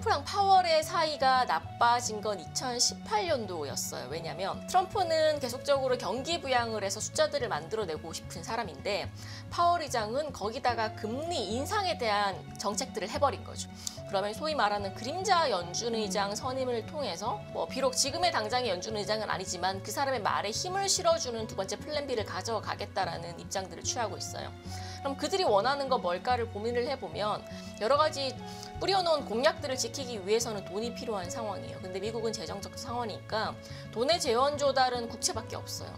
트럼프랑 파월의 사이가 나빠진 건 2018년도였어요. 왜냐하면 트럼프는 계속적으로 경기 부양을 해서 숫자들을 만들어내고 싶은 사람인데 파월 의장은 거기다가 금리 인상에 대한 정책들을 해버린 거죠. 그러면 소위 말하는 그림자 연준 의장 선임을 통해서 비록 지금의 당장의 연준 의장은 아니지만 그 사람의 말에 힘을 실어주는 두 번째 플랜 B를 가져가겠다라는 입장들을 취하고 있어요. 그럼 그들이 원하는 거 뭘까를 고민을 해보면 여러 가지 뿌려놓은 공약들을 지키기 위해서는 돈이 필요한 상황이에요. 근데 미국은 재정적 상황이니까 돈의 재원 조달은 국채밖에 없어요.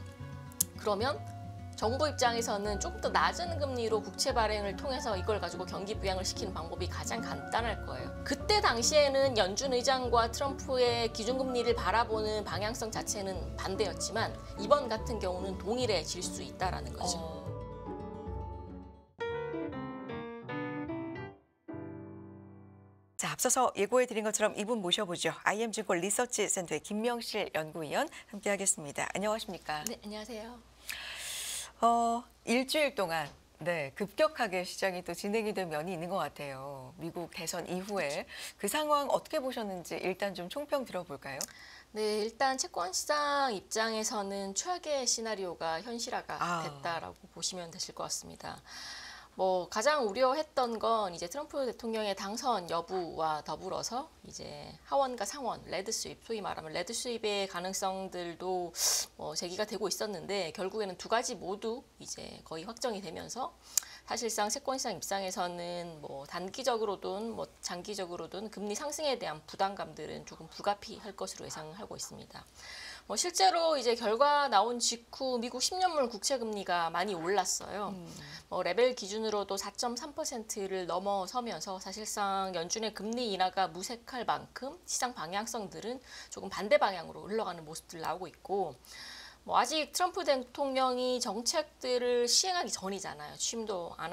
그러면 정부 입장에서는 조금 더 낮은 금리로 국채 발행을 통해서 이걸 가지고 경기 부양을 시키는 방법이 가장 간단할 거예요. 그때 당시에는 연준 의장과 트럼프의 기준금리를 바라보는 방향성 자체는 반대였지만 이번 같은 경우는 동일해질 수 있다는 거죠. 자, 앞서서 예고해드린 것처럼 이분 모셔보죠. IM증권 리서치센터의 김명실 연구위원 함께하겠습니다. 안녕하십니까? 네, 안녕하세요. 일주일 동안 급격하게 시장이 또 진행이 된 면이 있는 것 같아요. 미국 대선 이후에 그 상황 어떻게 보셨는지 일단 좀 총평 들어볼까요? 네, 일단 채권 시장 입장에서는 최악의 시나리오가 현실화가 됐다라고 보시면 되실 것 같습니다. 가장 우려했던 건 이제 트럼프 대통령의 당선 여부와 더불어서 이제 하원과 상원, 레드 스윕, 소위 말하면 레드 스윕의 가능성들도 제기가 되고 있었는데 결국에는 두 가지 모두 이제 거의 확정이 되면서 사실상 채권시장 입장에서는 단기적으로든 장기적으로든 금리 상승에 대한 부담감들은 조금 불가피할 것으로 예상하고 있습니다. 실제로 이제 결과 나온 직후 미국 10년물 국채 금리가 많이 올랐어요. 레벨 기준으로도 4.3%를 넘어서면서 사실상 연준의 금리 인하가 무색할 만큼 시장 방향성들은 조금 반대 방향으로 흘러가는 모습들 나오고 있고 아직 트럼프 대통령이 정책들을 시행하기 전이잖아요. 취임도 안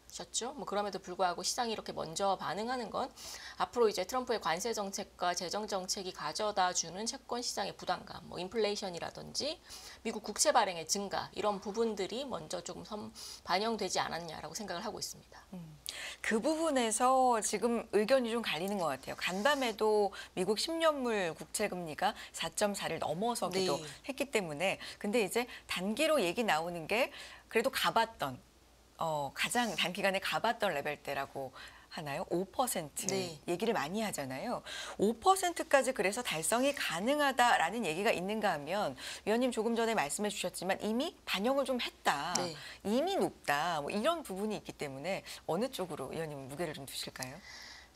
하셨죠. 그럼에도 불구하고 시장이 이렇게 먼저 반응하는 건 앞으로 이제 트럼프의 관세 정책과 재정 정책이 가져다주는 채권 시장의 부담감, 인플레이션이라든지 미국 국채 발행의 증가 이런 부분들이 먼저 조금 반영되지 않았냐라고 생각을 하고 있습니다. 그 부분에서 지금 의견이 좀 갈리는 것 같아요. 간밤에도 미국 10년물 국채 금리가 4.4를 넘어서기도 했기 때문에 근데 이제 단기로 얘기 나오는 게 그래도 가봤던 가장 단기간에 가봤던 레벨대라고 하나요? 5% 얘기를 많이 하잖아요. 5%까지 그래서 달성이 가능하다라는 얘기가 있는가 하면 위원님 조금 전에 말씀해 주셨지만 이미 반영을 좀 했다. 이미 높다. 이런 부분이 있기 때문에 어느 쪽으로 위원님 무게를 좀 두실까요?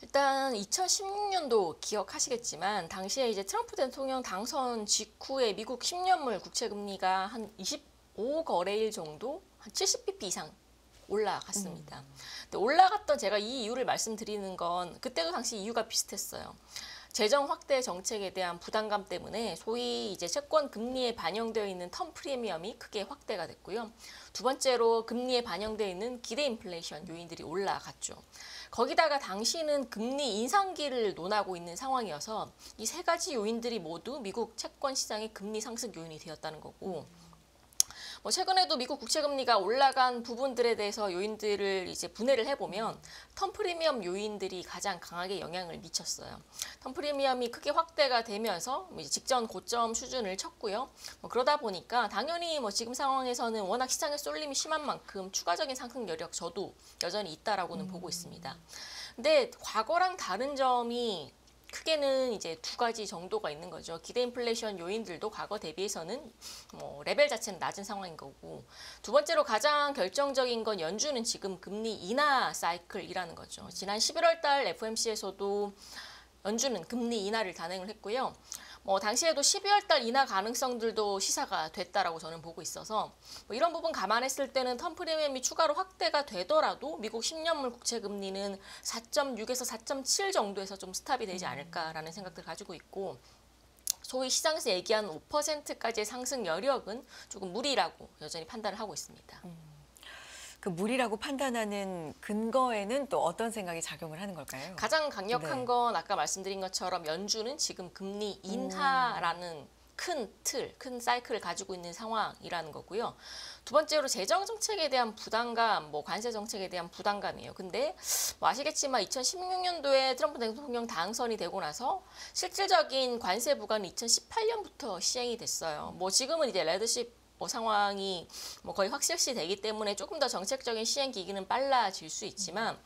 일단 2016년도 기억하시겠지만 당시에 이제 트럼프 대통령 당선 직후에 미국 10년물 국채 금리가 한 25거래일 정도 한 70bp 이상 올라갔습니다. 근데 올라갔던 제가 이 이유를 말씀드리는 건 그때도 당시 이유가 비슷했어요. 재정 확대 정책에 대한 부담감 때문에 소위 이제 채권 금리에 반영되어 있는 텀 프리미엄이 크게 확대가 됐고요. 두 번째로 금리에 반영되어 있는 기대 인플레이션 요인들이 올라갔죠. 거기다가 당시는 금리 인상기를 논하고 있는 상황이어서 이 세 가지 요인들이 모두 미국 채권 시장의 금리 상승 요인이 되었다는 거고 최근에도 미국 국채 금리가 올라간 부분들에 대해서 요인들을 이제 분해를 해보면 텀 프리미엄 요인들이 가장 강하게 영향을 미쳤어요. 텀 프리미엄이 크게 확대가 되면서 이제 직전 고점 수준을 쳤고요. 그러다 보니까 당연히 지금 상황에서는 워낙 시장의 쏠림이 심한 만큼 추가적인 상승 여력 저도 여전히 있다라고는 보고 있습니다. 근데 과거랑 다른 점이 크게는 이제 두 가지 정도가 있는 거죠. 기대 인플레이션 요인들도 과거 대비해서는 레벨 자체는 낮은 상황인 거고 두 번째로 가장 결정적인 건 연준은 지금 금리 인하 사이클이라는 거죠. 지난 11월 달 FOMC에서도 연준은 금리 인하를 단행을 했고요. 당시에도 12월 달 인하 가능성들도 시사가 됐다라고 저는 보고 있어서 이런 부분 감안했을 때는 텀 프리미엄이 추가로 확대가 되더라도 미국 10년물 국채 금리는 4.6에서 4.7 정도에서 좀 스탑이 되지 않을까라는 생각들 가지고 있고 소위 시장에서 얘기한 5%까지의 상승 여력은 조금 무리라고 여전히 판단을 하고 있습니다. 그 무리라고 판단하는 근거에는 또 어떤 생각이 작용을 하는 걸까요? 가장 강력한 건 아까 말씀드린 것처럼 연준은 지금 금리 인하라는 큰 틀, 큰 사이클을 가지고 있는 상황이라는 거고요. 두 번째로 재정 정책에 대한 부담감, 뭐 관세 정책에 대한 부담감이에요. 근데 뭐 아시겠지만 2016년도에 트럼프 대통령 당선이 되고 나서 실질적인 관세 부과는 2018년부터 시행이 됐어요. 뭐 지금은 이제 레드십 상황이 뭐 거의 확실시 되기 때문에 조금 더 정책적인 시행 기기는 빨라질 수 있지만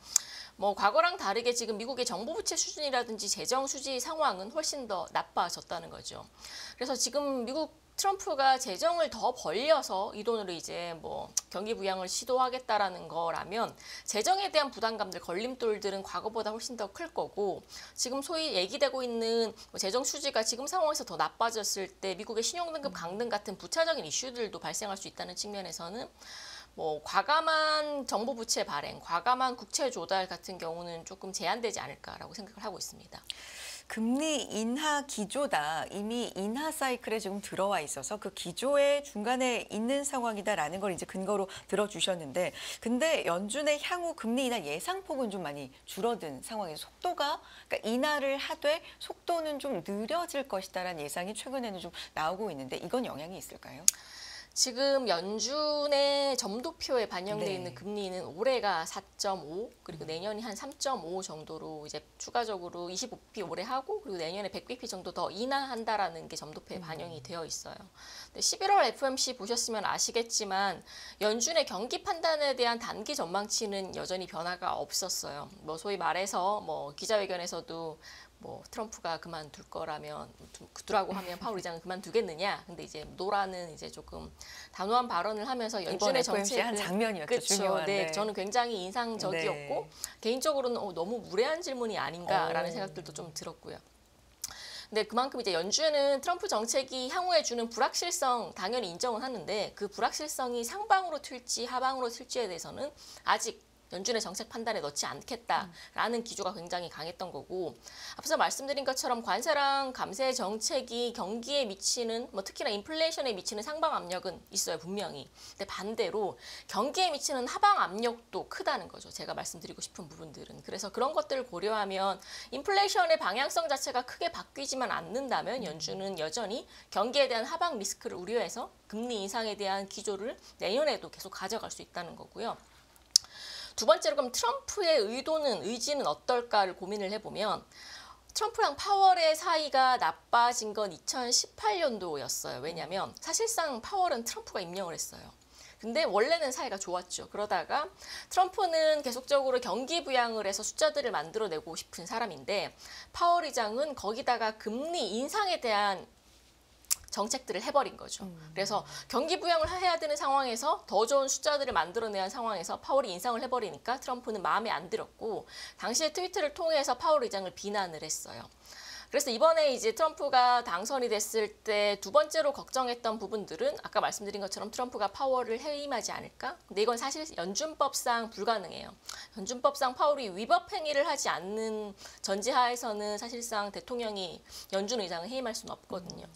뭐 과거랑 다르게 지금 미국의 정부 부채 수준이라든지 재정 수지 상황은 훨씬 더 나빠졌다는 거죠. 그래서 지금 미국 트럼프가 재정을 더 벌려서 이 돈으로 이제 뭐 경기 부양을 시도하겠다라는 거라면 재정에 대한 부담감들, 걸림돌들은 과거보다 훨씬 더 클 거고 지금 소위 얘기되고 있는 뭐 재정 수지가 지금 상황에서 더 나빠졌을 때 미국의 신용등급 강등 같은 부차적인 이슈들도 발생할 수 있다는 측면에서는 뭐 과감한 정부 부채 발행, 과감한 국채 조달 같은 경우는 조금 제한되지 않을까라고 생각을 하고 있습니다. 금리 인하 기조다. 이미 인하 사이클에 지금 들어와 있어서 그 기조의 중간에 있는 상황이다라는 걸 이제 근거로 들어주셨는데, 근데 연준의 향후 금리 인하 예상폭은 좀 많이 줄어든 상황에서 속도가, 그러니까 인하를 하되 속도는 좀 느려질 것이다라는 예상이 최근에는 좀 나오고 있는데 이건 영향이 있을까요? 지금 연준의 점도표에 반영되어 네. 있는 금리는 올해가 4.5 그리고 내년이 한 3.5 정도로 이제 추가적으로 25bp 올해 하고 그리고 내년에 100bp 정도 더 인하한다라는 게 점도표에 반영이 되어 있어요. 근데 11월 FOMC 보셨으면 아시겠지만 연준의 경기 판단에 대한 단기 전망치는 여전히 변화가 없었어요. 뭐 소위 말해서 뭐 기자회견에서도 뭐 트럼프가 그만둘 거라면 두라고 하면 파월 의장은 그만두겠느냐. 근데 이제 노라는 이제 조금 단호한 발언을 하면서 연준의 정책을 한 장면이었죠. 그렇죠. 중요한. 네, 저는 굉장히 인상적이었고 네. 개인적으로는 너무 무례한 질문이 아닌가라는 오. 생각들도 좀 들었고요. 근데 그만큼 이제 연준은 트럼프 정책이 향후에 주는 불확실성 당연히 인정은 하는데 그 불확실성이 상방으로 튈지 하방으로 튈지에 대해서는 아직 연준의 정책 판단에 넣지 않겠다라는 기조가 굉장히 강했던 거고 앞서 말씀드린 것처럼 관세랑 감세 정책이 경기에 미치는 뭐 특히나 인플레이션에 미치는 상방 압력은 있어요 분명히. 근데 반대로 경기에 미치는 하방 압력도 크다는 거죠. 제가 말씀드리고 싶은 부분들은. 그래서 그런 것들을 고려하면 인플레이션의 방향성 자체가 크게 바뀌지만 않는다면 연준은 여전히 경기에 대한 하방 리스크를 우려해서 금리 인상에 대한 기조를 내년에도 계속 가져갈 수 있다는 거고요. 두 번째로 그럼 트럼프의 의지는 어떨까를 고민을 해보면 트럼프랑 파월의 사이가 나빠진 건 2018년도였어요. 왜냐하면 사실상 파월은 트럼프가 임명을 했어요. 근데 원래는 사이가 좋았죠. 그러다가 트럼프는 계속적으로 경기 부양을 해서 숫자들을 만들어내고 싶은 사람인데 파월 의장은 거기다가 금리 인상에 대한 정책들을 해버린 거죠. 그래서 경기 부양을 해야 되는 상황에서 더 좋은 숫자들을 만들어내야 하는 상황에서 파월이 인상을 해버리니까 트럼프는 마음에 안 들었고 당시에 트위터를 통해서 파월 의장을 비난을 했어요. 그래서 이번에 이제 트럼프가 당선이 됐을 때 두 번째로 걱정했던 부분들은 아까 말씀드린 것처럼 트럼프가 파월을 해임하지 않을까? 근데 이건 사실 연준법상 불가능해요. 연준법상 파월이 위법 행위를 하지 않는 전제하에서는 사실상 대통령이 연준 의장을 해임할 수는 없거든요.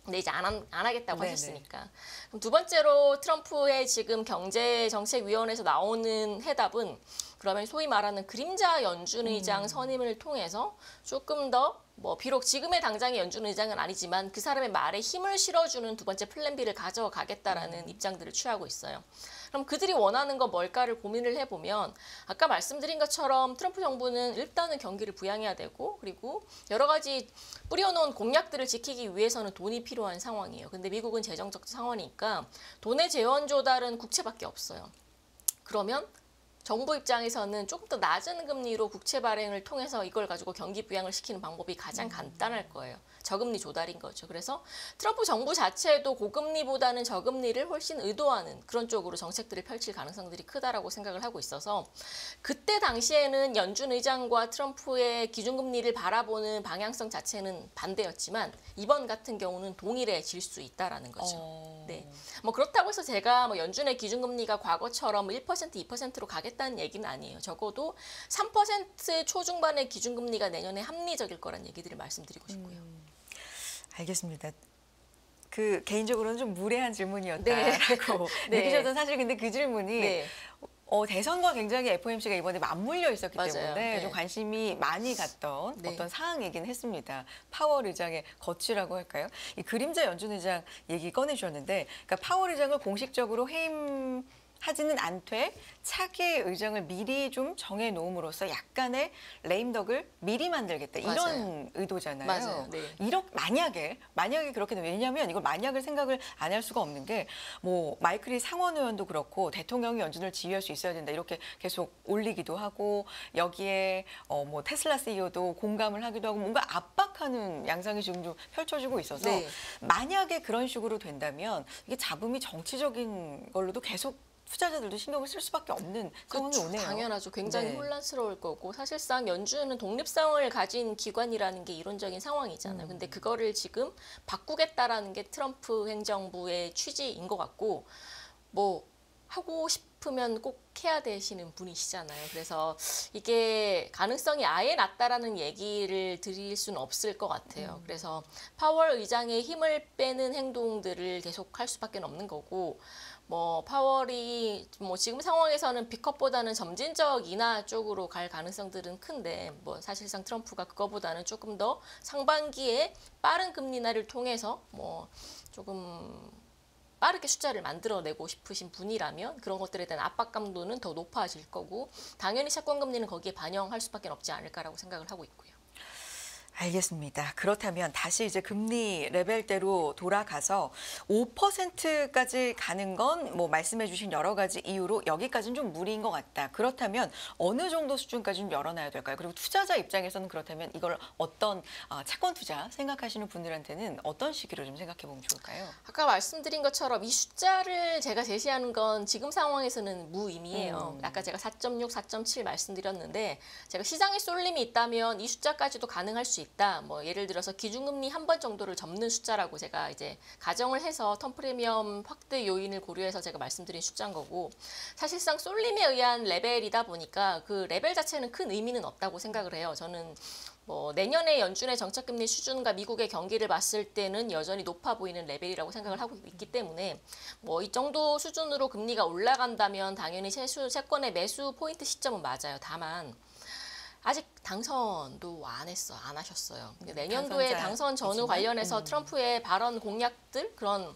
근데 이제 안 하겠다고 네네. 하셨으니까. 그럼 두 번째로 트럼프의 지금 경제정책위원회에서 나오는 해답은 그러면 소위 말하는 그림자 연준 의장 선임을 통해서 조금 더 뭐 비록 지금의 당장의 연준 의장은 아니지만 그 사람의 말에 힘을 실어주는 두 번째 플랜 B를 가져가겠다라는 입장들을 취하고 있어요. 그럼 그들이 원하는 건 뭘까를 고민을 해보면 아까 말씀드린 것처럼 트럼프 정부는 일단은 경기를 부양해야 되고 그리고 여러 가지 뿌려놓은 공약들을 지키기 위해서는 돈이 필요한 상황이에요. 근데 미국은 재정적 상황이니까 돈의 재원 조달은 국채밖에 없어요. 그러면 정부 입장에서는 조금 더 낮은 금리로 국채 발행을 통해서 이걸 가지고 경기 부양을 시키는 방법이 가장 간단할 거예요. 저금리 조달인 거죠. 그래서 트럼프 정부 자체도 고금리보다는 저금리를 훨씬 의도하는 그런 쪽으로 정책들을 펼칠 가능성들이 크다라고 생각을 하고 있어서 그때 당시에는 연준 의장과 트럼프의 기준금리를 바라보는 방향성 자체는 반대였지만 이번 같은 경우는 동일해질 수 있다라는 거죠. 네. 뭐 그렇다고 해서 제가 뭐 연준의 기준금리가 과거처럼 1%, 2%로 가겠다는 얘기는 아니에요. 적어도 3% 초중반의 기준금리가 내년에 합리적일 거란 얘기들을 말씀드리고 싶고요. 알겠습니다. 그 개인적으로는 좀 무례한 질문이었다라고 네. 느끼셔도 사실 근데 그 질문이 네. 대선과 굉장히 FOMC가 이번에 맞물려 있었기 맞아요. 때문에 네. 좀 관심이 많이 갔던 네. 어떤 사항이긴 했습니다. 파월 의장의 거취라고 할까요? 이 그림자 연준 의장 얘기 꺼내주셨는데, 그러니까 파월 의장을 공식적으로 해임하지는 않되 차기 의장을 미리 좀 정해놓음으로써 약간의 레임덕을 미리 만들겠다 이런 맞아요. 의도잖아요. 맞아요. 네. 만약에 그렇게 되면, 왜냐하면 이걸 만약을 생각을 안 할 수가 없는 게, 뭐 마이클리 상원 의원도 그렇고 대통령이 연준을 지휘할 수 있어야 된다 이렇게 계속 올리기도 하고, 여기에 뭐 테슬라 CEO도 공감을 하기도 하고 뭔가 압박하는 양상이 지금 좀 펼쳐지고 있어서 네. 만약에 그런 식으로 된다면 이게 잡음이 정치적인 걸로도 계속 투자자들도 신경을 쓸 수밖에 없는 상황이 그렇죠. 오네요. 당연하죠. 굉장히 네. 혼란스러울 거고 사실상 연준은 독립성을 가진 기관이라는 게 이론적인 상황이잖아요. 근데 그거를 지금 바꾸겠다라는 게 트럼프 행정부의 취지인 것 같고 뭐 하고 싶으면 꼭 해야 되시는 분이시잖아요. 그래서 이게 가능성이 아예 낮다라는 얘기를 드릴 수는 없을 것 같아요. 그래서 파월 의장의 힘을 빼는 행동들을 계속 할 수밖에 없는 거고 뭐 파월이 뭐 지금 상황에서는 B컵보다는 점진적 인하 쪽으로 갈 가능성들은 큰데 뭐 사실상 트럼프가 그거보다는 조금 더 상반기에 빠른 금리 인하를 통해서 뭐 조금 빠르게 숫자를 만들어내고 싶으신 분이라면 그런 것들에 대한 압박감도는 더 높아질 거고 당연히 채권 금리는 거기에 반영할 수밖에 없지 않을까라고 생각을 하고 있고요. 알겠습니다. 그렇다면 다시 이제 금리 레벨대로 돌아가서 5%까지 가는 건 뭐 말씀해 주신 여러 가지 이유로 여기까지는 좀 무리인 것 같다. 그렇다면 어느 정도 수준까지 좀 열어놔야 될까요? 그리고 투자자 입장에서는 그렇다면 이걸 어떤 채권 투자 생각하시는 분들한테는 어떤 시기로 좀 생각해 보면 좋을까요? 아까 말씀드린 것처럼 이 숫자를 제가 제시하는 건 지금 상황에서는 무의미해요. 아까 제가 4.6, 4.7 말씀드렸는데 제가 시장에 쏠림이 있다면 이 숫자까지도 가능할 수 있다. 뭐 예를 들어서 기준금리 한 번 정도를 접는 숫자라고 제가 이제 가정을 해서 턴 프리미엄 확대 요인을 고려해서 제가 말씀드린 숫자인 거고 사실상 쏠림에 의한 레벨이다 보니까 그 레벨 자체는 큰 의미는 없다고 생각을 해요. 저는 뭐 내년에 연준의 정책금리 수준과 미국의 경기를 봤을 때는 여전히 높아 보이는 레벨이라고 생각을 하고 있기 때문에 뭐 이 정도 수준으로 금리가 올라간다면 당연히 채권의 매수 포인트 시점은 맞아요. 다만 아직 당선도 안 하셨어요. 내년도에 당선 전후 관련해서 트럼프의 발언 공약들 그런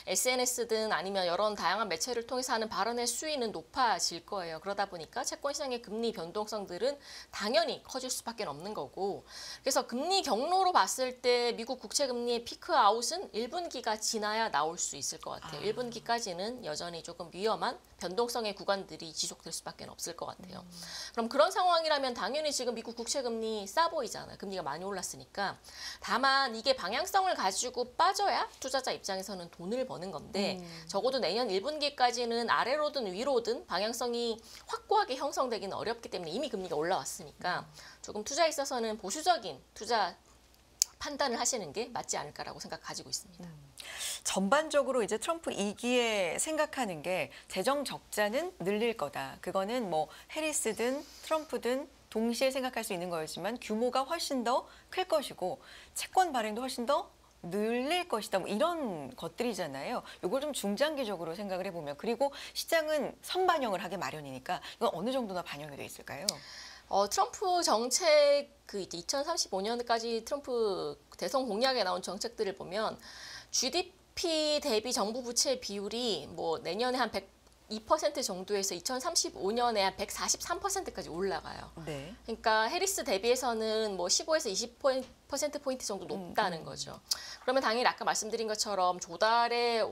SNS든 아니면 여러 다양한 매체를 통해서 하는 발언의 수위는 높아질 거예요. 그러다 보니까 채권 시장의 금리 변동성들은 당연히 커질 수밖에 없는 거고 그래서 금리 경로로 봤을 때 미국 국채 금리의 피크 아웃은 1분기가 지나야 나올 수 있을 것 같아요. 1분기까지는 여전히 조금 위험한 변동성의 구간들이 지속될 수밖에 없을 것 같아요. 그럼 그런 상황이라면 당연히 지금 미국 국채 금리 싸 보이잖아요. 금리가 많이 올랐으니까. 다만 이게 방향성을 가지고 빠져야 투자자 입장에서는 돈을 버는 건데 적어도 내년 1분기까지는 아래로든 위로든 방향성이 확고하게 형성되기는 어렵기 때문에 이미 금리가 올라왔으니까 조금 투자에 있어서는 보수적인 투자 판단을 하시는 게 맞지 않을까라고 생각 가지고 있습니다. 전반적으로 이제 트럼프 2기에 생각하는 게 재정 적자는 늘릴 거다. 그거는 뭐 해리스든 트럼프든 동시에 생각할 수 있는 거였지만 규모가 훨씬 더 클 것이고 채권 발행도 훨씬 더 늘릴 것이다. 뭐 이런 것들이잖아요. 이걸 좀 중장기적으로 생각을 해보면 그리고 시장은 선반영을 하게 마련이니까 이건 어느 정도나 반영이 돼 있을까요? 트럼프 정책 그 이제 2035년까지 트럼프 대선 공약에 나온 정책들을 보면 GDP 대비 정부 부채 비율이 뭐 내년에 한 102% 정도에서 2035년에 한 143%까지 올라가요. 네. 그러니까 해리스 대비해서는 뭐 15에서 20%포인트 정도 높다는 거죠. 그러면 당연히 아까 말씀드린 것처럼 조달의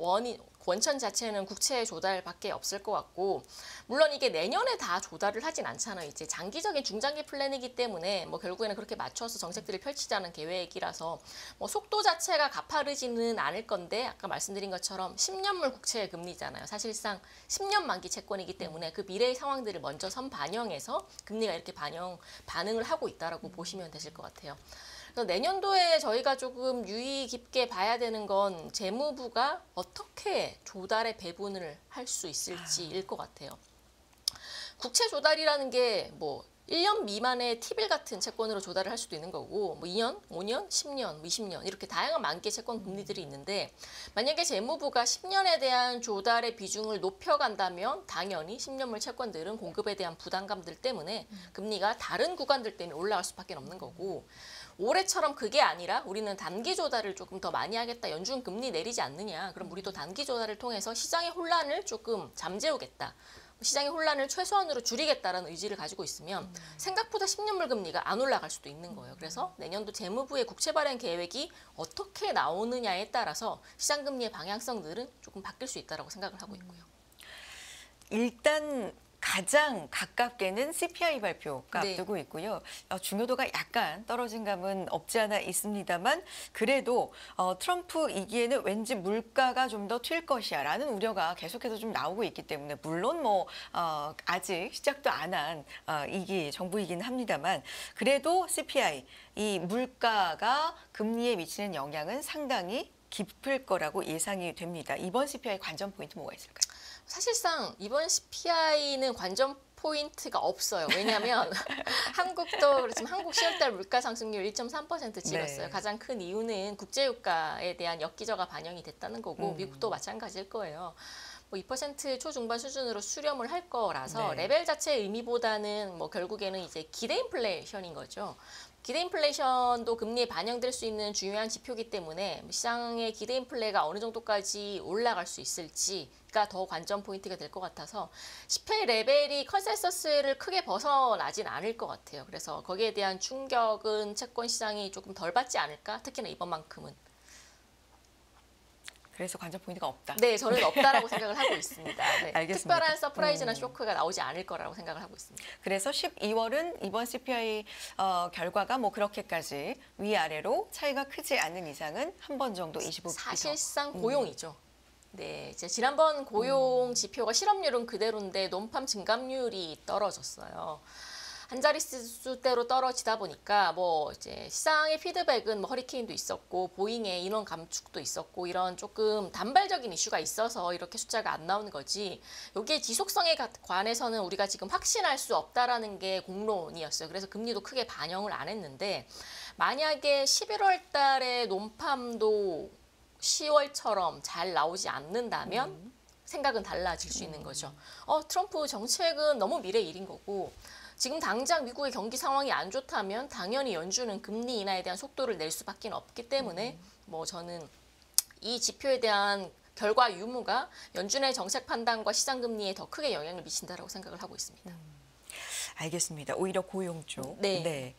원천 자체는 국채 조달밖에 없을 것 같고 물론 이게 내년에 다 조달을 하진 않잖아요. 이제 장기적인 중장기 플랜이기 때문에 뭐 결국에는 그렇게 맞춰서 정책들을 펼치자는 계획이라서 뭐 속도 자체가 가파르지는 않을 건데 아까 말씀드린 것처럼 10년물 국채 금리잖아요. 사실상 10년 만기 채권이기 때문에 그 미래의 상황들을 먼저 선반영해서 금리가 이렇게 반응을 하고 있다라고 보시면 되실 것 같아요. 그래서 내년도에 저희가 조금 유의 깊게 봐야 되는 건 재무부가 어떻게 조달의 배분을 할 수 있을지일 것 같아요. 국채 조달이라는 게 뭐 1년 미만의 T빌 같은 채권으로 조달을 할 수도 있는 거고 뭐 2년, 5년, 10년, 뭐 20년 이렇게 다양한 만기의 채권 금리들이 있는데 만약에 재무부가 10년에 대한 조달의 비중을 높여간다면 당연히 10년물 채권들은 공급에 대한 부담감들 때문에 금리가 다른 구간들 때문에 올라갈 수밖에 없는 거고 올해처럼 그게 아니라 우리는 단기 조달을 조금 더 많이 하겠다. 연준 금리 내리지 않느냐. 그럼 우리도 단기 조달을 통해서 시장의 혼란을 조금 잠재우겠다. 시장의 혼란을 최소한으로 줄이겠다라는 의지를 가지고 있으면 생각보다 10년물 금리가 안 올라갈 수도 있는 거예요. 그래서 내년도 재무부의 국채 발행 계획이 어떻게 나오느냐에 따라서 시장 금리의 방향성들은 조금 바뀔 수 있다고 생각을 하고 있고요. 일단 가장 가깝게는 CPI 발표가 네. 앞두고 있고요. 중요도가 약간 떨어진 감은 없지 않아 있습니다만 그래도 트럼프 2기에는 왠지 물가가 좀 더 튈 것이야라는 우려가 계속해서 좀 나오고 있기 때문에 물론 뭐 아직 시작도 안 한 2기 정부이긴 합니다만 그래도 CPI 이 물가가 금리에 미치는 영향은 상당히 깊을 거라고 예상이 됩니다. 이번 CPI 관전 포인트 뭐가 있을까요? 사실상 이번 CPI는 관전 포인트가 없어요. 왜냐하면 한국도 그렇지만 한국 10월달 물가 상승률 1.3% 찍었어요. 네. 가장 큰 이유는 국제유가에 대한 역기저가 반영이 됐다는 거고 미국도 마찬가지일 거예요. 뭐 2% 초중반 수준으로 수렴을 할 거라서 네. 레벨 자체의 의미보다는 뭐 결국에는 이제 기대 인플레이션인 거죠. 기대 인플레이션도 금리에 반영될 수 있는 중요한 지표이기 때문에 시장의 기대 인플레가 어느 정도까지 올라갈 수 있을지가 더 관전 포인트가 될 것 같아서 10회 레벨이 컨센서스를 크게 벗어나진 않을 것 같아요. 그래서 거기에 대한 충격은 채권 시장이 조금 덜 받지 않을까? 특히나 이번만큼은. 그래서 관전 포인트가 없다. 네, 저는 없다라고 생각을 하고 있습니다. 네, 알겠습니다. 특별한 서프라이즈나 쇼크가 나오지 않을 거라고 생각을 하고 있습니다. 그래서 12월은 이번 CPI 결과가 뭐 그렇게까지 위아래로 차이가 크지 않는 이상은 한 번 정도 25%. 사실상 고용이죠. 네, 이제 지난번 고용 지표가 실업률은 그대로인데 논팜 증감률이 떨어졌어요. 한 자릿수대로 떨어지다 보니까 뭐 이제 시장의 피드백은 뭐 허리케인도 있었고 보잉의 인원 감축도 있었고 이런 조금 단발적인 이슈가 있어서 이렇게 숫자가 안 나오는 거지. 여기에 지속성에 관해서는 우리가 지금 확신할 수 없다라는 게 공론이었어요. 그래서 금리도 크게 반영을 안 했는데 만약에 11월 달에 논팜도 10월처럼 잘 나오지 않는다면 생각은 달라질 수 있는 거죠. 트럼프 정책은 너무 미래 일인 거고 지금 당장 미국의 경기 상황이 안 좋다면 당연히 연준은 금리 인하에 대한 속도를 낼 수밖에 없기 때문에 뭐 저는 이 지표에 대한 결과 유무가 연준의 정책 판단과 시장 금리에 더 크게 영향을 미친다라고 생각을 하고 있습니다. 알겠습니다. 오히려 고용 쪽. 네.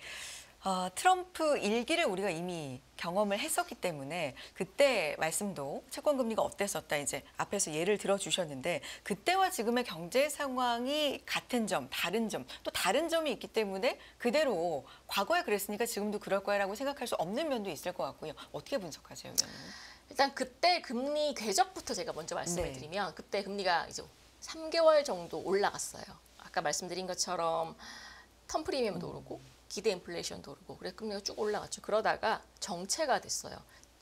트럼프 1기를 우리가 이미 경험을 했었기 때문에 그때 말씀도 채권 금리가 어땠었다 이제 앞에서 예를 들어주셨는데 그때와 지금의 경제 상황이 같은 점, 다른 점, 또 다른 점이 있기 때문에 그대로 과거에 그랬으니까 지금도 그럴 거야라고 생각할 수 없는 면도 있을 것 같고요. 어떻게 분석하세요, 위원님? 일단 그때 금리 궤적부터 제가 먼저 말씀을 드리면 그때 금리가 이제 3개월 정도 올라갔어요. 아까 말씀드린 것처럼 텀 프리미엄도 오르고 기대 인플레이션도 오르고 그래서 금리가 쭉 올라갔죠. 그러다가 정체가 됐어요.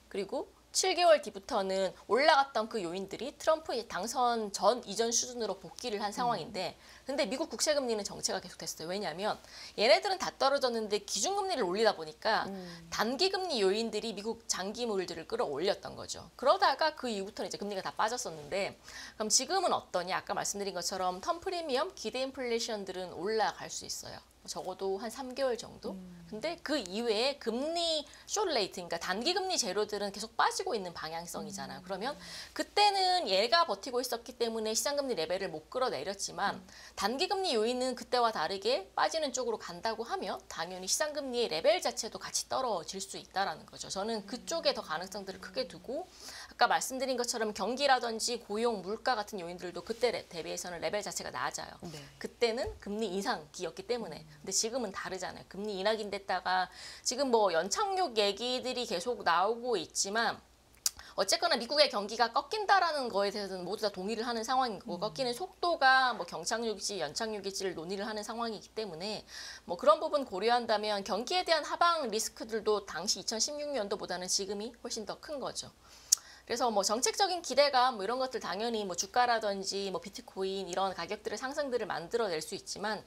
그리고 7개월 뒤부터는 올라갔던 그 요인들이 트럼프 당선 전 이전 수준으로 복귀를 한 상황인데 근데 미국 국채 금리는 정체가 계속됐어요. 왜냐하면 얘네들은 다 떨어졌는데 기준금리를 올리다 보니까 단기 금리 요인들이 미국 장기물들을 끌어올렸던 거죠. 그러다가 그 이후부터는 이제 금리가 다 빠졌었는데 그럼 지금은 어떠냐? 아까 말씀드린 것처럼 텀 프리미엄, 기대 인플레이션들은 올라갈 수 있어요. 적어도 한 3개월 정도. 근데 그 이외에 금리 숏레이트, 그러니까 단기 금리 재료들은 계속 빠지고 있는 방향성이잖아요. 그러면 그때는 얘가 버티고 있었기 때문에 시장 금리 레벨을 못 끌어내렸지만 단기 금리 요인은 그때와 다르게 빠지는 쪽으로 간다고 하면 당연히 시장 금리의 레벨 자체도 같이 떨어질 수 있다라는 거죠. 저는 그쪽에 더 가능성들을 크게 두고 아까 말씀드린 것처럼 경기라든지 고용, 물가 같은 요인들도 그때 대비해서는 레벨 자체가 낮아요. 네. 그때는 금리 인상기였기 때문에. 근데 지금은 다르잖아요. 금리 인하긴 됐다가 지금 뭐 연착륙 얘기들이 계속 나오고 있지만 어쨌거나 미국의 경기가 꺾인다라는 거에 대해서는 모두 다 동의를 하는 상황이고 꺾이는 속도가 뭐 경착륙일지 연착륙일지를 논의를 하는 상황이기 때문에 뭐 그런 부분 고려한다면 경기에 대한 하방 리스크들도 당시 2016년도보다는 지금이 훨씬 더 큰 거죠. 그래서 뭐 정책적인 기대감 뭐 이런 것들 당연히 뭐 주가라든지 뭐 비트코인 이런 가격들의 상승들을 만들어낼 수 있지만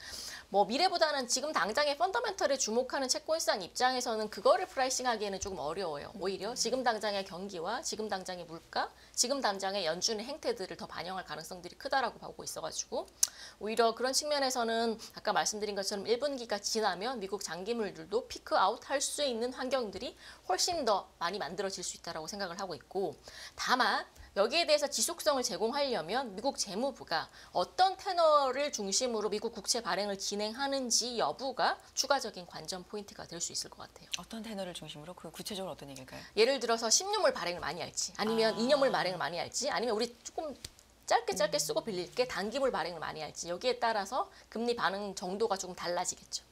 뭐 미래보다는 지금 당장의 펀더멘털에 주목하는 채권시장 입장에서는 그거를 프라이싱하기에는 조금 어려워요. 오히려 지금 당장의 경기와 지금 당장의 물가, 지금 당장의 연준의 행태들을 더 반영할 가능성들이 크다라고 보고 있어가지고 오히려 그런 측면에서는 아까 말씀드린 것처럼 1분기가 지나면 미국 장기물들도 피크 아웃 할 수 있는 환경들이 훨씬 더 많이 만들어질 수 있다라고 생각을 하고 있고 다만 여기에 대해서 지속성을 제공하려면 미국 재무부가 어떤 테너를 중심으로 미국 국채 발행을 진행하는지 여부가 추가적인 관전 포인트가 될 수 있을 것 같아요. 어떤 테너를 중심으로 그 구체적으로 어떤 얘기일까요? 예를 들어서 10년물 발행을 많이 할지 아니면 2년물 발행을 많이 할지 아니면 우리 조금 짧게 쓰고 빌릴게 단기물 발행을 많이 할지 여기에 따라서 금리 반응 정도가 조금 달라지겠죠.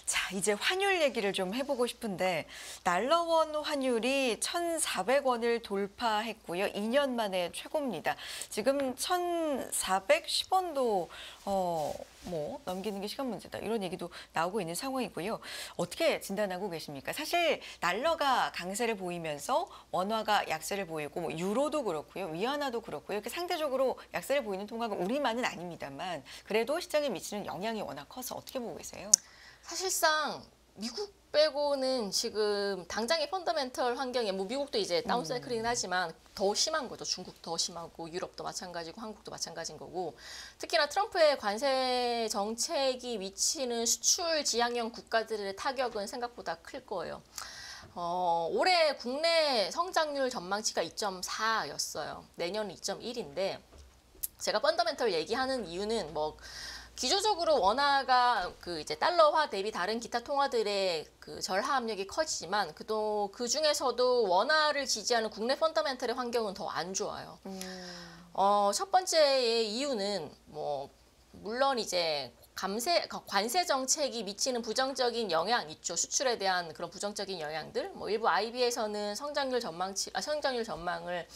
자, 이제 환율 얘기를 좀 해보고 싶은데 달러원 환율이 1,400원을 돌파했고요. 2년 만에 최고입니다. 지금 1,410원도 뭐 넘기는 게 시간 문제다. 이런 얘기도 나오고 있는 상황이고요. 어떻게 진단하고 계십니까? 사실 달러가 강세를 보이면서 원화가 약세를 보이고 뭐 유로도 그렇고요. 위안화도 그렇고요. 이렇게 상대적으로 약세를 보이는 통화가 우리만은 아닙니다만 그래도 시장에 미치는 영향이 워낙 커서 어떻게 보고 계세요? 사실상 미국 빼고는 지금 당장의 펀더멘털 환경에 뭐 미국도 이제 다운사이클이긴 하지만 더 심한 거죠. 중국 더 심하고 유럽도 마찬가지고 한국도 마찬가지인 거고 특히나 트럼프의 관세 정책이 미치는 수출 지향형 국가들의 타격은 생각보다 클 거예요. 올해 국내 성장률 전망치가 2.4였어요. 내년은 2.1인데 제가 펀더멘털 얘기하는 이유는 뭐 기조적으로 원화가 그 이제 달러화 대비 다른 기타 통화들의 그 절하 압력이 커지지만 그 중에서도 원화를 지지하는 국내 펀더멘털의 환경은 더 안 좋아요. 첫 번째의 이유는 뭐 물론 이제 관세 정책이 미치는 부정적인 영향 있죠. 수출에 대한 그런 부정적인 영향들. 뭐 일부 IB에서는 성장률 전망을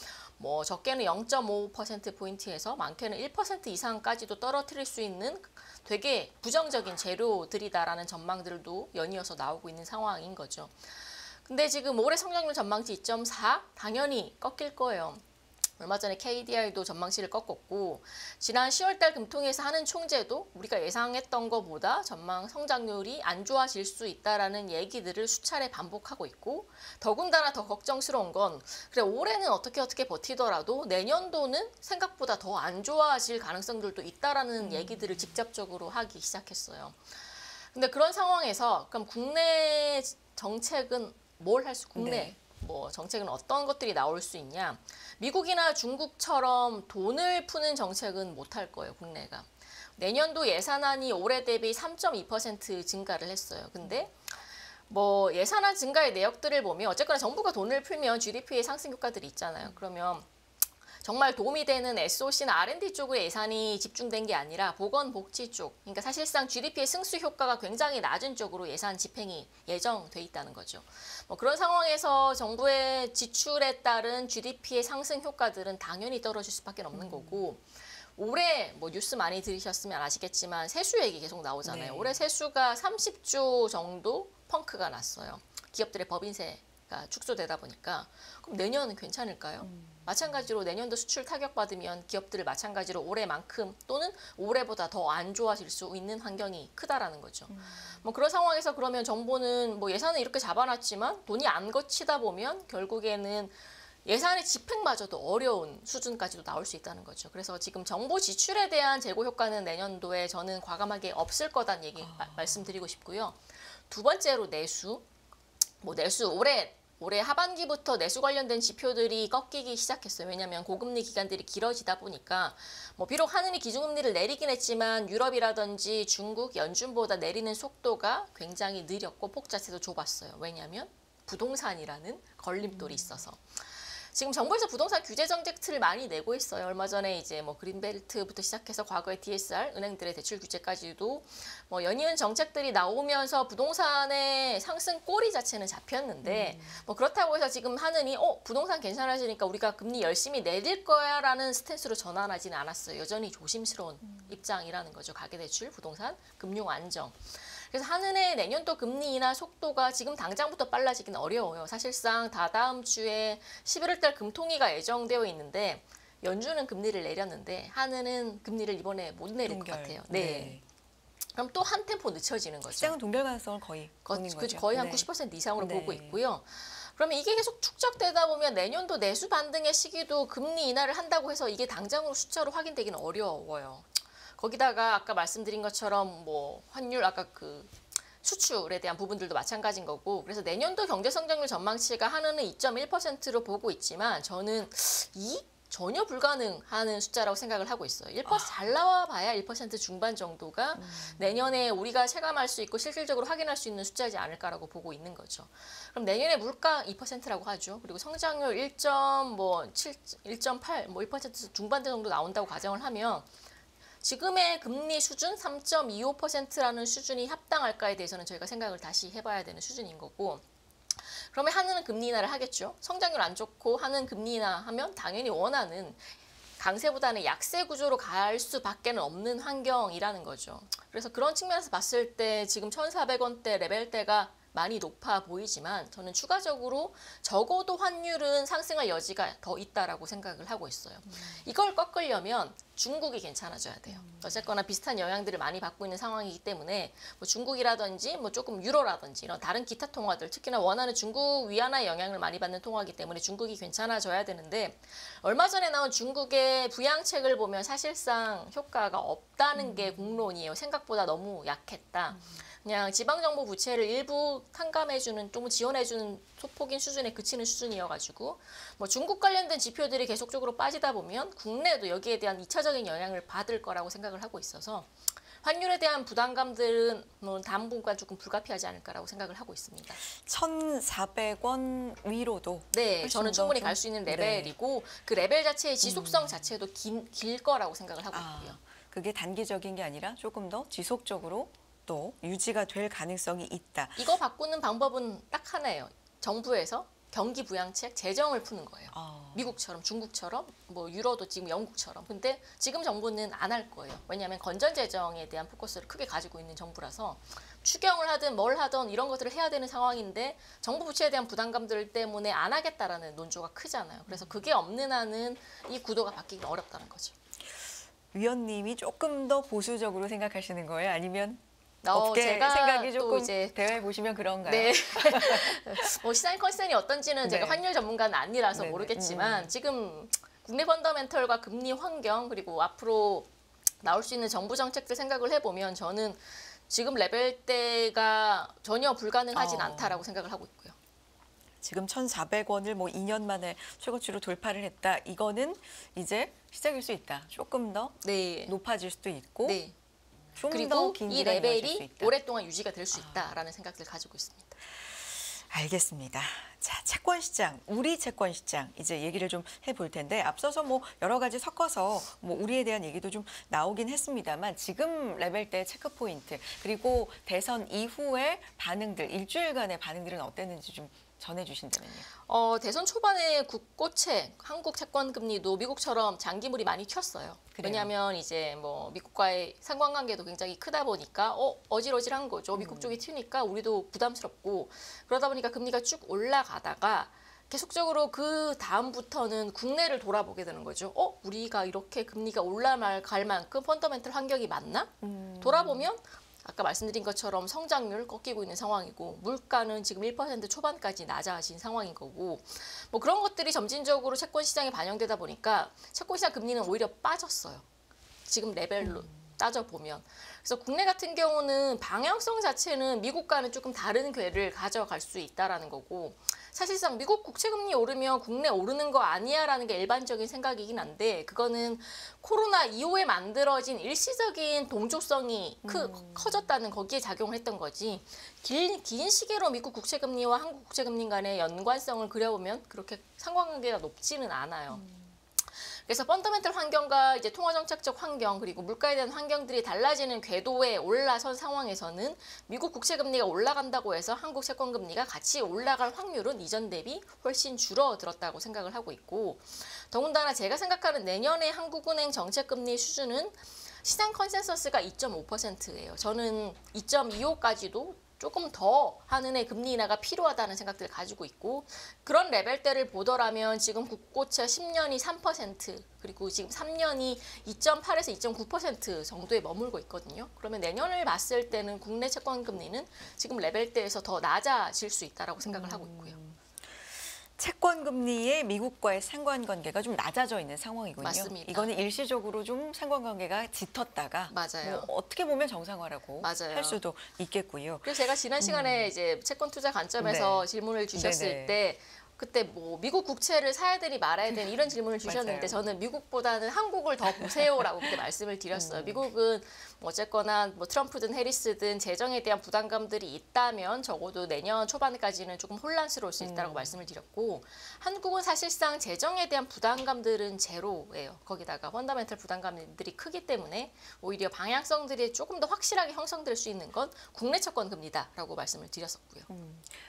뭐 적게는 0.5%포인트에서 많게는 1% 이상까지도 떨어뜨릴 수 있는 되게 부정적인 재료들이다라는 전망들도 연이어서 나오고 있는 상황인 거죠. 근데 지금 올해 성장률 전망치 2.4 당연히 꺾일 거예요. 얼마 전에 KDI도 전망치를 꺾었고 지난 10월달 금통위에서 하는 총재도 우리가 예상했던 것보다 전망 성장률이 안 좋아질 수 있다라는 얘기들을 수차례 반복하고 있고 더군다나 더 걱정스러운 건 그래 올해는 어떻게 버티더라도 내년도는 생각보다 더 안 좋아질 가능성들도 있다라는 얘기들을 직접적으로 하기 시작했어요. 근데 그런 상황에서 그럼 국내 정책은 뭘 할 수 국내 뭐 정책은 어떤 것들이 나올 수 있냐? 미국이나 중국처럼 돈을 푸는 정책은 못 할 거예요, 국내가. 내년도 예산안이 올해 대비 3.2% 증가를 했어요. 근데 뭐 예산안 증가의 내역들을 보면 어쨌거나 정부가 돈을 풀면 GDP의 상승 효과들이 있잖아요. 그러면 정말 도움이 되는 SOC나 R&D 쪽으로 예산이 집중된 게 아니라 보건복지 쪽, 그러니까 사실상 GDP의 승수 효과가 굉장히 낮은 쪽으로 예산 집행이 예정돼 있다는 거죠. 뭐 그런 상황에서 정부의 지출에 따른 GDP의 상승 효과들은 당연히 떨어질 수밖에 없는 거고 올해 뭐 뉴스 많이 들으셨으면 아시겠지만 세수 얘기 계속 나오잖아요. 올해 세수가 30조 정도 펑크가 났어요. 기업들의 법인세가 축소되다 보니까 그럼 내년은 괜찮을까요? 마찬가지로 내년도 수출 타격받으면 기업들을 마찬가지로 올해만큼 또는 올해보다 더 안 좋아질 수 있는 환경이 크다라는 거죠. 뭐 그런 상황에서 그러면 정부는 뭐 예산을 이렇게 잡아놨지만 돈이 안 거치다 보면 결국에는 예산의 집행마저도 어려운 수준까지도 나올 수 있다는 거죠. 그래서 지금 정부 지출에 대한 재고 효과는 내년도에 저는 과감하게 없을 거다는 얘기 말씀드리고 싶고요. 두 번째로 내수. 뭐 내수 올해 하반기부터 내수 관련된 지표들이 꺾이기 시작했어요. 왜냐하면 고금리 기간들이 길어지다 보니까 뭐 비록 하늘이 기준금리를 내리긴 했지만 유럽이라든지 중국 연준보다 내리는 속도가 굉장히 느렸고 폭 자체도 좁았어요. 왜냐하면 부동산이라는 걸림돌이 있어서. 지금 정부에서 부동산 규제 정책을 많이 내고 있어요. 얼마 전에 이제 뭐 그린벨트부터 시작해서 과거의 DSR, 은행들의 대출 규제까지도 뭐 연이은 정책들이 나오면서 부동산의 상승 꼬리 자체는 잡혔는데 뭐 그렇다고 해서 지금 하느니 부동산 괜찮아지니까 우리가 금리 열심히 내릴 거야라는 스탠스로 전환하지는 않았어요. 여전히 조심스러운 입장이라는 거죠. 가계대출, 부동산, 금융 안정. 그래서 한은의 내년도 금리 인하 속도가 지금 당장부터 빨라지긴 어려워요. 사실상 다다음 주에 11월 달 금통위가 예정되어 있는데 연준은 금리를 내렸는데 한은은 금리를 이번에 못 내릴 것 같아요. 네. 그럼 또 한 템포 늦춰지는 거죠. 시장은 동결 가능성을 거의 보는 거죠. 거의 한 네. 90% 이상으로 네. 보고 있고요. 그러면 이게 계속 축적되다 보면 내년도 내수 반등의 시기도 금리 인하를 한다고 해서 이게 당장으로 숫자로 확인되기는 어려워요. 거기다가 아까 말씀드린 것처럼 뭐 환율 아까 그 수출에 대한 부분들도 마찬가지인 거고 그래서 내년도 경제 성장률 전망치가 한은은 2.1%로 보고 있지만 저는 전혀 불가능하는 숫자라고 생각을 하고 있어요. 1% 잘 나와 봐야 1% 중반 정도가 내년에 우리가 체감할 수 있고 실질적으로 확인할 수 있는 숫자지 않을까라고 보고 있는 거죠. 그럼 내년에 물가 2%라고 하죠. 그리고 성장률 1.8, 1% 중반대 정도 나온다고 가정을 하면 지금의 금리 수준 3.25%라는 수준이 합당할까에 대해서는 저희가 생각을 다시 해봐야 되는 수준인 거고 그러면 한은은 금리 인하를 하겠죠. 성장률 안 좋고 한은 금리 인하하면 당연히 원하는 강세보다는 약세 구조로 갈 수밖에는 없는 환경이라는 거죠. 그래서 그런 측면에서 봤을 때 지금 1,400원대 레벨대가 많이 높아 보이지만 저는 추가적으로 적어도 환율은 상승할 여지가 더 있다라고 생각을 하고 있어요. 이걸 꺾으려면 중국이 괜찮아져야 돼요. 어쨌거나 비슷한 영향들을 많이 받고 있는 상황이기 때문에 뭐 중국이라든지 뭐 조금 유로라든지 이런 다른 기타 통화들 특히나 원하는 중국 위안화의 영향을 많이 받는 통화이기 때문에 중국이 괜찮아져야 되는데 얼마 전에 나온 중국의 부양책을 보면 사실상 효과가 없다는 게 공론이에요. 생각보다 너무 약했다. 그냥 지방정부 부채를 일부 탕감해주는 좀 지원해주는 소폭인 수준에 그치는 수준이어가지고 뭐 중국 관련된 지표들이 계속적으로 빠지다 보면 국내도 여기에 대한 2차적인 영향을 받을 거라고 생각을 하고 있어서 환율에 대한 부담감들은 뭐 당분간 조금 불가피하지 않을까라고 생각을 하고 있습니다. 1,400원 위로도 네, 저는 충분히 갈 수 있는 네. 레벨이고 그 레벨 자체의 지속성 자체도 길 거라고 생각을 하고 있고요. 그게 단기적인 게 아니라 조금 더 지속적으로 또 유지가 될 가능성이 있다. 이거 바꾸는 방법은 딱 하나예요. 정부에서 경기 부양책 재정을 푸는 거예요. 미국처럼 중국처럼 뭐 유로도 지금 영국처럼. 근데 지금 정부는 안 할 거예요. 왜냐하면 건전 재정에 대한 포커스를 크게 가지고 있는 정부라서 추경을 하든 뭘 하든 이런 것들을 해야 되는 상황인데 정부 부채에 대한 부담감들 때문에 안 하겠다라는 논조가 크잖아요. 그래서 그게 없는 한은 이 구도가 바뀌기 어렵다는 거죠. 위원님이 조금 더 보수적으로 생각하시는 거예요? 아니면 업계 제가 생각이 조금 이제 대화해 보시면 그런가요? 네. 뭐 시장 컨센이 어떤지는 제가 네. 환율 전문가는 아니라서 네네. 모르겠지만 지금 국내 펀더멘털과 금리 환경 그리고 앞으로 나올 수 있는 정부 정책들 생각을 해보면 저는 지금 레벨대가 전혀 불가능하진 않다라고 생각을 하고 있고요. 지금 1,400원을 뭐 2년 만에 최고치로 돌파를 했다. 이거는 이제 시작일 수 있다. 조금 더 네. 높아질 수도 있고 네. 좀 더 그리고 긴 이 기간 이어질 수 레벨이 있다. 오랫동안 유지가 될 수 있다라는 생각들 가지고 있습니다. 알겠습니다. 자, 채권 시장, 우리 채권 시장 이제 얘기를 좀 해볼 텐데 앞서서 뭐 여러 가지 섞어서 뭐 우리에 대한 얘기도 좀 나오긴 했습니다만 지금 레벨대 체크 포인트 그리고 대선 이후의 반응들 일주일간의 반응들은 어땠는지 좀 전해주신다면요. 대선 초반에 국고채, 한국 채권 금리도 미국처럼 장기물이 많이 튀었어요. 그래요? 왜냐하면 이제 뭐 미국과의 상관관계도 굉장히 크다 보니까 어질어질한 거죠. 미국 쪽이 튀니까 우리도 부담스럽고 그러다 보니까 금리가 쭉 올라가다가 계속적으로 그 다음부터는 국내를 돌아보게 되는 거죠. 우리가 이렇게 금리가 올라갈 만큼 펀더멘털 환경이 맞나? 돌아보면 아까 말씀드린 것처럼 성장률 꺾이고 있는 상황이고 물가는 지금 1% 초반까지 낮아진 상황인 거고 뭐 그런 것들이 점진적으로 채권 시장에 반영되다 보니까 채권 시장 금리는 오히려 빠졌어요. 지금 레벨로 따져보면. 그래서 국내 같은 경우는 방향성 자체는 미국과는 조금 다른 궤를 가져갈 수 있다라는 거고 사실상 미국 국채금리 오르면 국내 오르는 거 아니야라는 게 일반적인 생각이긴 한데 그거는 코로나 이후에 만들어진 일시적인 동조성이 커졌다는 거기에 작용을 했던 거지 긴 시계로 미국 국채금리와 한국 국채금리 간의 연관성을 그려보면 그렇게 상관관계가 높지는 않아요. 그래서 펀더멘털 환경과 이제 통화정책적 환경 그리고 물가에 대한 환경들이 달라지는 궤도에 올라선 상황에서는 미국 국채금리가 올라간다고 해서 한국 채권금리가 같이 올라갈 확률은 이전 대비 훨씬 줄어들었다고 생각을 하고 있고 더군다나 제가 생각하는 내년에 한국은행 정책금리 수준은 시장 컨센서스가 2.5%예요. 저는 2.25까지도 조금 더 한은의 금리 인하가 필요하다는 생각들을 가지고 있고 그런 레벨대를 보더라면 지금 국고채 10년이 3% 그리고 지금 3년이 2.8에서 2.9% 정도에 머물고 있거든요. 그러면 내년을 봤을 때는 국내 채권 금리는 지금 레벨대에서 더 낮아질 수 있다라고 생각을 하고 있고요. 채권 금리의 미국과의 상관관계가 좀 낮아져 있는 상황이군요. 맞습니다. 이거는 일시적으로 좀 상관관계가 짙었다가 맞아요. 뭐 어떻게 보면 정상화라고 맞아요. 할 수도 있겠고요. 그래서 제가 지난 시간에 이제 채권 투자 관점에서 네. 질문을 주셨을 네네. 때 그때 뭐 미국 국채를 사야 되니 말아야 되니 이런 질문을 주셨는데 맞아요. 저는 미국보다는 한국을 더 보세요라고 그때 말씀을 드렸어요. 미국은 뭐 어쨌거나 뭐 트럼프든 해리스든 재정에 대한 부담감들이 있다면 적어도 내년 초반까지는 조금 혼란스러울 수 있다고 말씀을 드렸고 한국은 사실상 재정에 대한 부담감들은 제로예요. 거기다가 펀더멘털 부담감들이 크기 때문에 오히려 방향성들이 조금 더 확실하게 형성될 수 있는 건 국내 채권 금리다라고 말씀을 드렸었고요.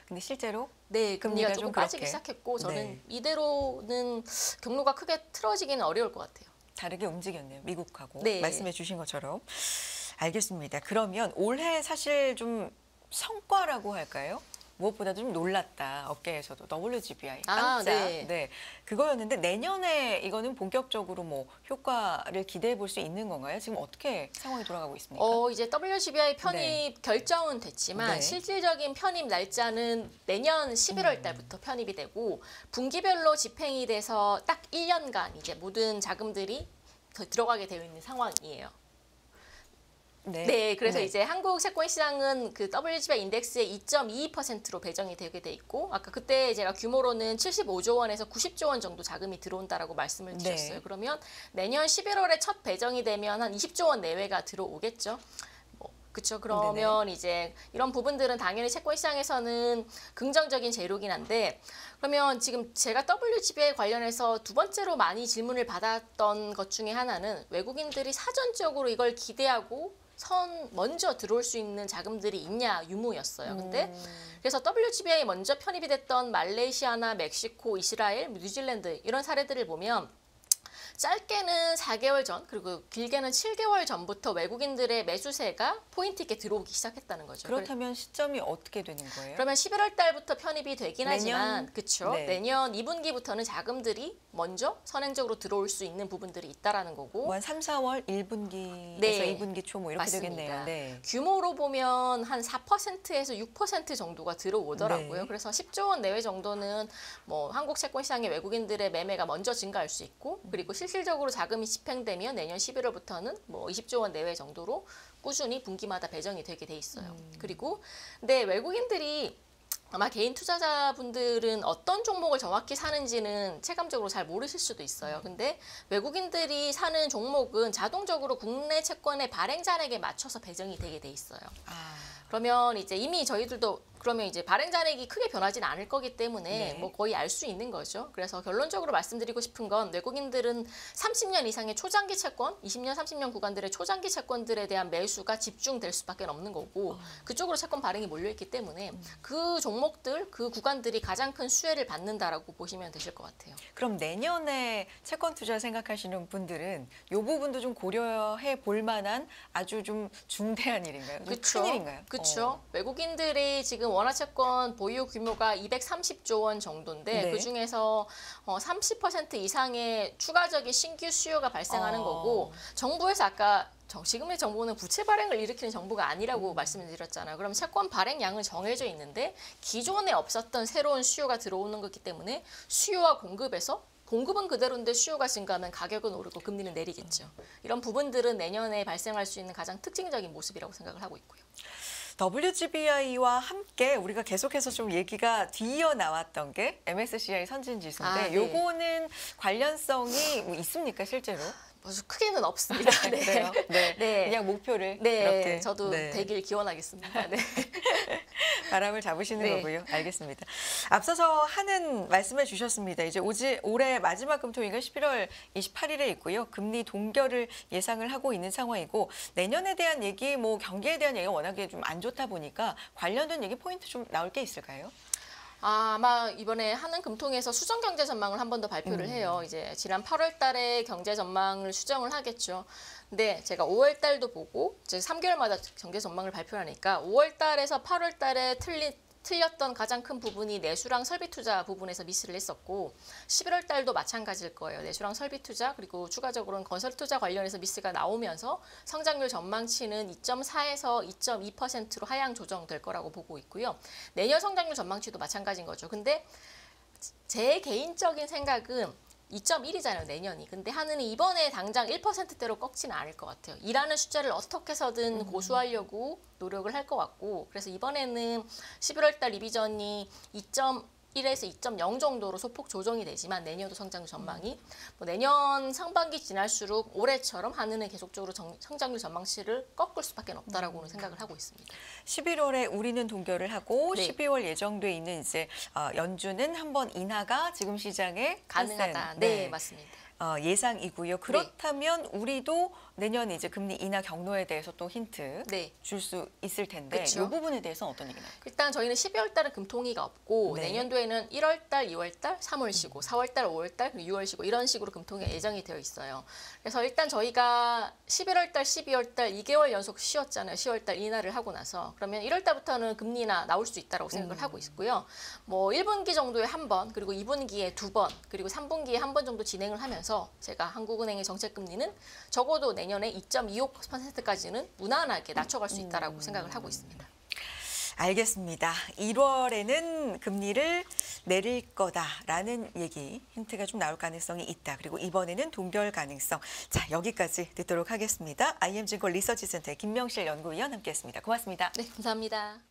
근데 실제로 네, 금리가 금리가 조금 좀 빠지기 그렇게. 시작했고 저는 네. 이대로는 경로가 크게 틀어지기는 어려울 것 같아요. 다르게 움직였네요. 미국하고 네. 말씀해 주신 것처럼. 알겠습니다. 그러면 올해 사실 좀 성과라고 할까요? 무엇보다도 좀 놀랐다. 업계에서도 WGBI 깜짝. 네. 그거였는데 내년에 이거는 본격적으로 뭐 효과를 기대해 볼 수 있는 건가요? 지금 어떻게 상황이 돌아가고 있습니까? 이제 WGBI 편입 네. 결정은 됐지만 네. 실질적인 편입 날짜는 내년 11월 달부터 편입이 되고 분기별로 집행이 돼서 딱 1년간 이제 모든 자금들이 들어가게 되어 있는 상황이에요. 네, 그래서 네. 이제 한국 채권 시장은 그 WGBI 인덱스의 2.22%로 배정이 되게 돼 있고 아까 그때 제가 규모로는 75조 원에서 90조 원 정도 자금이 들어온다라고 말씀을 드렸어요. 네. 그러면 내년 11월에 첫 배정이 되면 한 20조 원 내외가 들어오겠죠. 그렇죠. 그러면 이제 이런 부분들은 당연히 채권 시장에서는 긍정적인 재료긴 한데 그러면 지금 제가 WGBI 관련해서 두 번째로 많이 질문을 받았던 것 중에 하나는 외국인들이 사전적으로 이걸 기대하고 먼저 들어올 수 있는 자금들이 있냐 유무였어요. 근데 그래서 WGBI 먼저 편입이 됐던 말레이시아나 멕시코, 이스라엘, 뉴질랜드 이런 사례들을 보면 짧게는 4개월 전 그리고 길게는 7개월 전부터 외국인들의 매수세가 포인트 있게 들어오기 시작했다는 거죠. 그렇다면 시점이 어떻게 되는 거예요? 그러면 11월 달부터 편입이 되긴 하지만 그렇죠. 네. 내년 2분기부터는 자금들이 먼저 선행적으로 들어올 수 있는 부분들이 있다라는 거고 한 3, 4월 1분기에서 네. 2분기 초 뭐 이렇게 맞습니다. 되겠네요. 네. 규모로 보면 한 4%에서 6% 정도가 들어오더라고요. 네. 그래서 10조 원 내외 정도는 뭐 한국 채권 시장의 외국인들의 매매가 먼저 증가할 수 있고 그리고 실질적으로 자금이 집행되면 내년 11월부터는 뭐 20조 원 내외 정도로 꾸준히 분기마다 배정이 되게 돼 있어요. 그리고 근데 외국인들이 아마 개인 투자자분들은 어떤 종목을 정확히 사는지는 체감적으로 잘 모르실 수도 있어요. 근데 외국인들이 사는 종목은 자동적으로 국내 채권의 발행 잔액에 맞춰서 배정이 되게 돼 있어요. 그러면 이제 이미 저희들도 그러면 이제 발행 잔액이 크게 변하지는 않을 거기 때문에 네. 뭐 거의 알 수 있는 거죠. 그래서 결론적으로 말씀드리고 싶은 건 외국인들은 30년 이상의 초장기 채권, 20년, 30년 구간들의 초장기 채권들에 대한 매수가 집중될 수밖에 없는 거고 그쪽으로 채권 발행이 몰려있기 때문에 그 종목들, 그 구간들이 가장 큰 수혜를 받는다라고 보시면 되실 것 같아요. 그럼 내년에 채권 투자 생각하시는 분들은 이 부분도 좀 고려해 볼 만한 아주 좀 중대한 일인가요? 좀 큰 일인가요? 그렇죠. 외국인들이 지금 원화채권 보유 규모가 230조 원 정도인데 네. 그중에서 30% 이상의 추가적인 신규 수요가 발생하는 거고 정부에서 아까 지금의 정부는 부채 발행을 일으키는 정부가 아니라고 말씀을 드렸잖아요. 그럼 채권 발행량은 정해져 있는데 기존에 없었던 새로운 수요가 들어오는 거기 때문에 수요와 공급에서 공급은 그대로인데 수요가 증가하면 가격은 오르고 금리는 내리겠죠. 이런 부분들은 내년에 발생할 수 있는 가장 특징적인 모습이라고 생각을 하고 있고요. WGBI와 함께 우리가 계속해서 좀 얘기가 뒤이어 나왔던 게 MSCI 선진지수인데 네. 요거는 관련성이 뭐 있습니까 실제로? 아주 크게는 없습니다. 네. 그래요? 네. 네. 그냥 목표를 네, 이렇게. 저도 네. 되길 기원하겠습니다. 네. 바람을 잡으시는 네. 거고요. 알겠습니다. 앞서서 하는 말씀해 주셨습니다. 이제 올해 마지막 금토위가 11월 28일에 있고요. 금리 동결을 예상을 하고 있는 상황이고 내년에 대한 얘기, 뭐 경기에 대한 얘기가 워낙에 좀 안 좋다 보니까 관련된 얘기 포인트 좀 나올 게 있을까요? 아마 이번에 하는 금통에서 수정 경제 전망을 한 번 더 발표를 해요. 이제 지난 8월 달에 경제 전망을 수정을 하겠죠. 근데 제가 5월 달도 보고 이제 3개월마다 경제 전망을 발표하니까 5월 달에서 8월 달에 틀렸던 가장 큰 부분이 내수랑 설비 투자 부분에서 미스를 했었고 11월 달도 마찬가지일 거예요. 내수랑 설비 투자 그리고 추가적으로는 건설 투자 관련해서 미스가 나오면서 성장률 전망치는 2.4에서 2.2%로 하향 조정될 거라고 보고 있고요. 내년 성장률 전망치도 마찬가지인 거죠. 근데 제 개인적인 생각은 2.1이잖아요, 내년이. 근데 하느니 이번에 당장 1%대로 꺾지는 않을 것 같아요. 일하는 숫자를 어떻게 해서든 고수하려고 노력을 할 것 같고 그래서 이번에는 11월 달 리비전이 2.1에서 2.0 정도로 소폭 조정이 되지만 내년도 성장률 전망이 뭐 내년 상반기 지날수록 올해처럼 하느니 계속적으로 성장률 전망치를 꺾을 수밖에 없다라고는 생각을 하고 있습니다. 11월에 우리는 동결을 하고 네. 12월 예정돼 있는 이제 연준은 한번 인하가 지금 시장에 가능하다. 컨센, 네, 맞습니다. 예상이고요. 그렇다면 우리도 내년에 이제 금리 인하 경로에 대해서 또 힌트 네. 줄 수 있을 텐데 그쵸. 이 부분에 대해서는 어떤 얘기나요? 일단 저희는 12월 달은 금통위가 없고 네. 내년도에는 1월 달, 2월 달, 3월 쉬고 4월 달, 5월 달, 그리고 6월 쉬고 이런 식으로 금통위가 예정이 되어 있어요. 그래서 일단 저희가 11월 달, 12월 달 2개월 연속 쉬었잖아요. 10월 달 인하를 하고 나서. 그러면 1월 달부터는 금리 인하 나올 수 있다고 생각을 하고 있고요. 뭐 1분기 정도에 한 번, 그리고 2분기에 두 번, 그리고 3분기에 한 번 정도 진행을 하면서 제가 한국은행의 정책금리는 적어도 내년에 2.25%까지는 무난하게 낮춰갈 수 있다라고 생각을 하고 있습니다. 알겠습니다. 1월에는 금리를 내릴 거다라는 얘기, 힌트가 좀 나올 가능성이 있다. 그리고 이번에는 동결 가능성. 자, 여기까지 듣도록 하겠습니다. IM증권 리서치센터의 김명실 연구위원 함께했습니다. 고맙습니다. 네, 감사합니다.